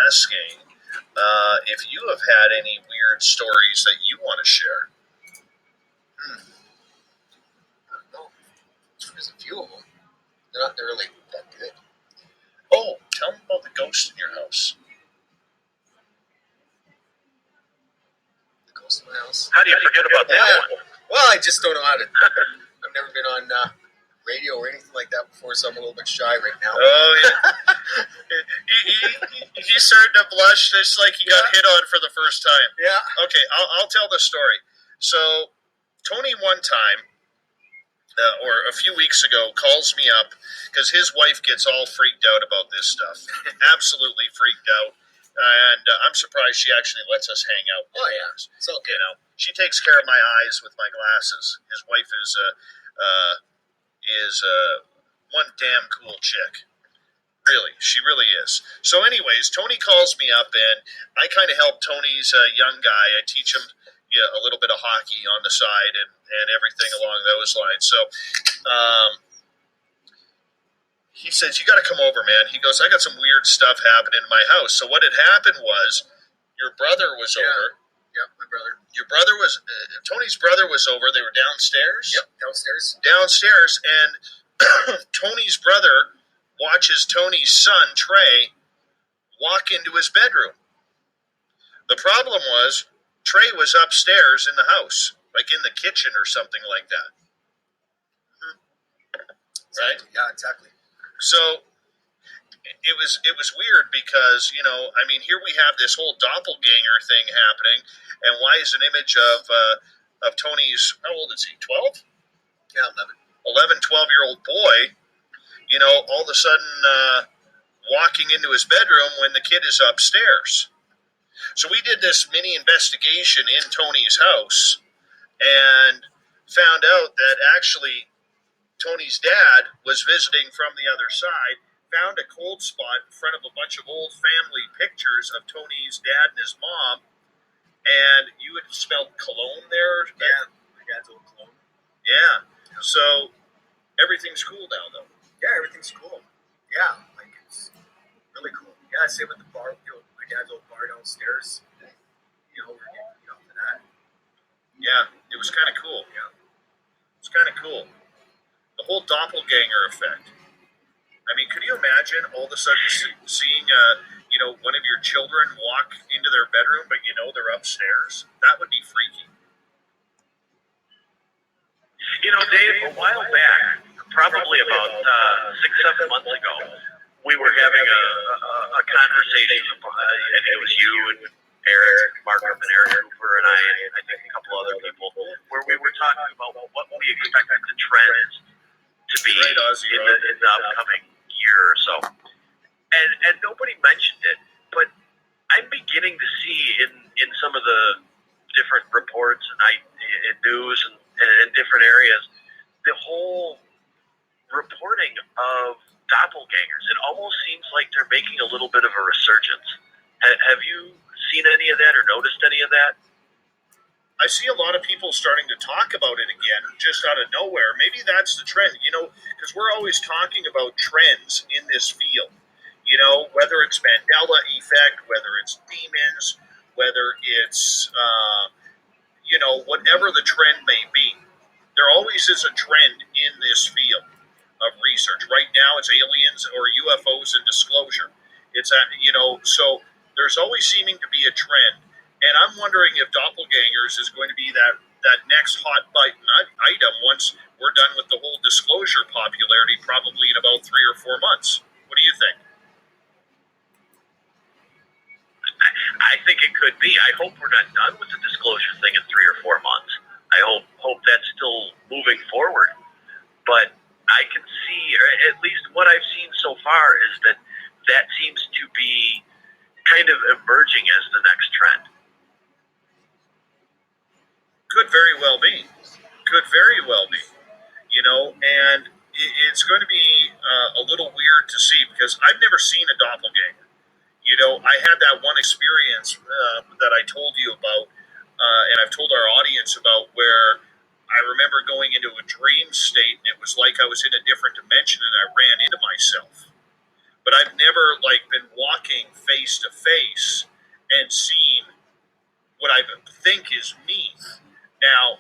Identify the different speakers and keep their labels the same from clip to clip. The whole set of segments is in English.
Speaker 1: asking if you have had any weird stories that you want to share.
Speaker 2: I don't know. There's a few of them. They're not really that good.
Speaker 1: Oh, tell me about the ghost in your house.
Speaker 2: The ghost in my house.
Speaker 3: How do you forget about that one?
Speaker 2: Well, I just don't know how to. I've never been on radio or anything like that before, so I'm a little bit shy right now.
Speaker 1: Oh, yeah. He's starting to blush just like he got hit on for the first time.
Speaker 2: Yeah.
Speaker 1: Okay, I'll tell the story. So, Tony one time, or a few weeks ago, calls me up because his wife gets all freaked out about this stuff. Absolutely freaked out. And I'm surprised she actually lets us hang out.
Speaker 2: Oh, yeah. It's okay.
Speaker 1: You know, she takes care of my eyes with my glasses. His wife is one damn cool chick. Really, she really is. So anyways, Tony calls me up, and I kind of help Tony's young guy. I teach him a little bit of hockey on the side and everything along those lines. So he says, you got to come over, man. He goes, I got some weird stuff happening in my house. So what had happened was your brother was over.
Speaker 2: Yep, my brother.
Speaker 1: Your brother was, Tony's brother was over. They were downstairs.
Speaker 2: Yep, downstairs.
Speaker 1: Downstairs, and Tony's brother watches Tony's son, Trey, walk into his bedroom. The problem was, Trey was upstairs in the house, like in the kitchen or something like that. Right?
Speaker 2: Yeah, exactly.
Speaker 1: So it was weird because, I mean, here we have this whole doppelganger thing happening, and why is an image of Tony's, how old is he, 12?
Speaker 2: Yeah,
Speaker 1: 11, 12-year-old boy, all of a sudden walking into his bedroom when the kid is upstairs. So we did this mini investigation in Tony's house and found out that actually Tony's dad was visiting from the other side, found a cold spot in front of a bunch of old family pictures of Tony's dad and his mom, and you had smelled cologne there?
Speaker 2: Yeah, my dad's old cologne.
Speaker 1: Yeah. So everything's cool now, though.
Speaker 2: Yeah, everything's cool. Yeah, like it's really cool. Yeah, same with the bar. My dad's old bar downstairs. We're getting off of that.
Speaker 1: Yeah, it was kind of cool.
Speaker 2: Yeah,
Speaker 1: it's kind of cool. The whole doppelganger effect. I mean, could you imagine all of a sudden seeing, one of your children walk into their bedroom, but they're upstairs? That would be freaky.
Speaker 3: Dave, a while back, probably about 6-7 months ago, we were having a conversation. I think it was you and Eric, Mark and Eric Cooper, and I think a couple other people, where we were talking about what we expected the trends to be in the upcoming year or so. And nobody mentioned it, but I'm beginning to see in some of the different reports and news and different areas, the whole reporting of doppelgangers. It almost seems like they're making a little bit of a resurgence. Have you seen any of that or noticed any of that?
Speaker 1: I see a lot of people starting to talk about it again, just out of nowhere. Maybe that's the trend, because we're always talking about trends in this field. Whether it's Mandela effect, whether it's demons, whether it's, whatever the trend may be. There always is a trend in this field of research. Right now, it's aliens or UFOs and disclosure. It's so there's always seeming to be a trend, and I'm wondering if doppelgangers is going to be that next hot button item once we're done with the whole disclosure popularity, probably in about 3 or 4 months. What do you think?
Speaker 3: I think it could be. I hope we're not done with the disclosure thing in 3 or 4 months. I hope that's still moving forward. But I can see, or at least what I've seen so far, is that seems to be kind of emerging as the next trend.
Speaker 1: Could very well be. Could very well be. And it's going to be a little weird to see because I've never seen a doppelganger. I had that one experience that I told you about, and I've told our audience about, where I remember going into a dream state, and it was like I was in a different dimension, and I ran into myself. but I've never like been walking face to face and seen what I think is me. Now,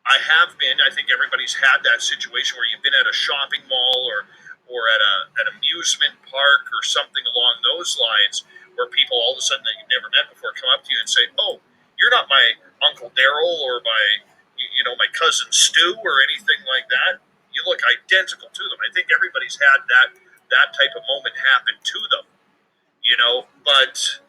Speaker 1: I have been. I think everybody's had that situation where you've been at a shopping mall or at an amusement park or something along those lines, where people all of a sudden that you've never met before come up to you and say, "Oh, you're not my Uncle Daryl or my cousin Stu or anything like that. You look identical to them." I think everybody's had that type of moment happen to them. But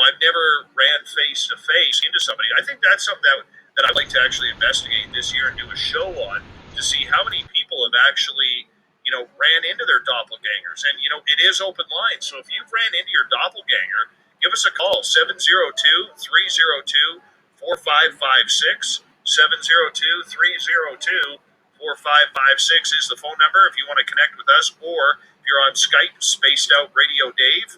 Speaker 1: I've never ran face to face into somebody. I think that's something that I'd like to actually investigate this year and do a show on, to see how many people have actually ran into their doppelgangers. And it is open line, so if you've ran into your doppelganger, give us a call. 702-302-4556. 702-302-4556 is the phone number if you want to connect with us, or if you're on Skype, Spaced Out Radio Dave.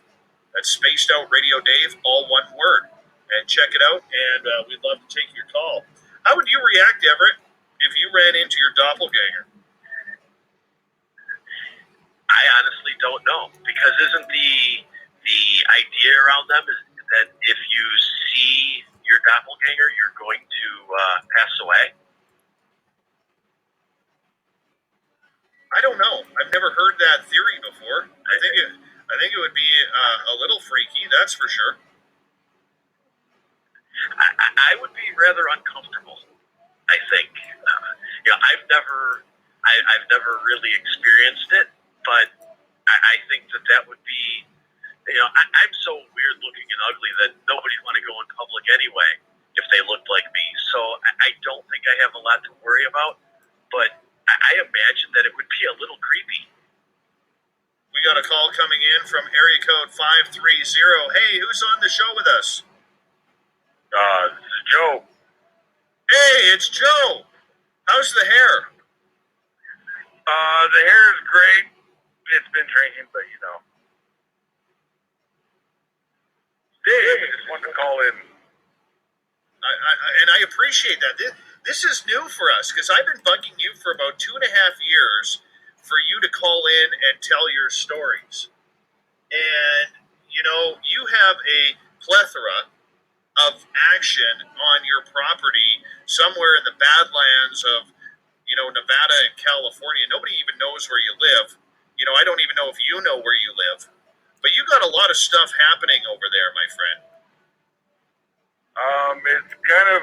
Speaker 1: That's Spaced Out Radio Dave, all one word. And check it out, and we'd love to take your call. How would you react, Everett, if you ran into your doppelganger?
Speaker 3: I honestly don't know, because isn't the idea around them is that if you see your doppelganger, you're going to pass away?
Speaker 1: I don't know. I've never heard that theory before. I think it would be a little freaky, that's for sure.
Speaker 3: I would be rather uncomfortable, I think. I've never really experienced it, but I think that would be, I'm so weird looking and ugly that nobody'd want to go in public anyway if they looked like me. So I don't think I have a lot to worry about, but I imagine that it would be a little creepy.
Speaker 1: We got a call coming in from area code 530. Hey, who's on the show with us?
Speaker 3: This is Joe.
Speaker 1: Hey, it's Joe. How's the hair?
Speaker 3: The hair is great. It's been drinking, but Dave, I just wanted to call in.
Speaker 1: And I appreciate that. This is new for us, because I've been bugging you for about 2.5 years for you to call in and tell your stories. And, you have a plethora of action on your property somewhere in the Badlands of, Nevada and California. Nobody even knows where you live. I don't even know if you know where you live. But you got a lot of stuff happening over there, my friend.
Speaker 3: It's kind of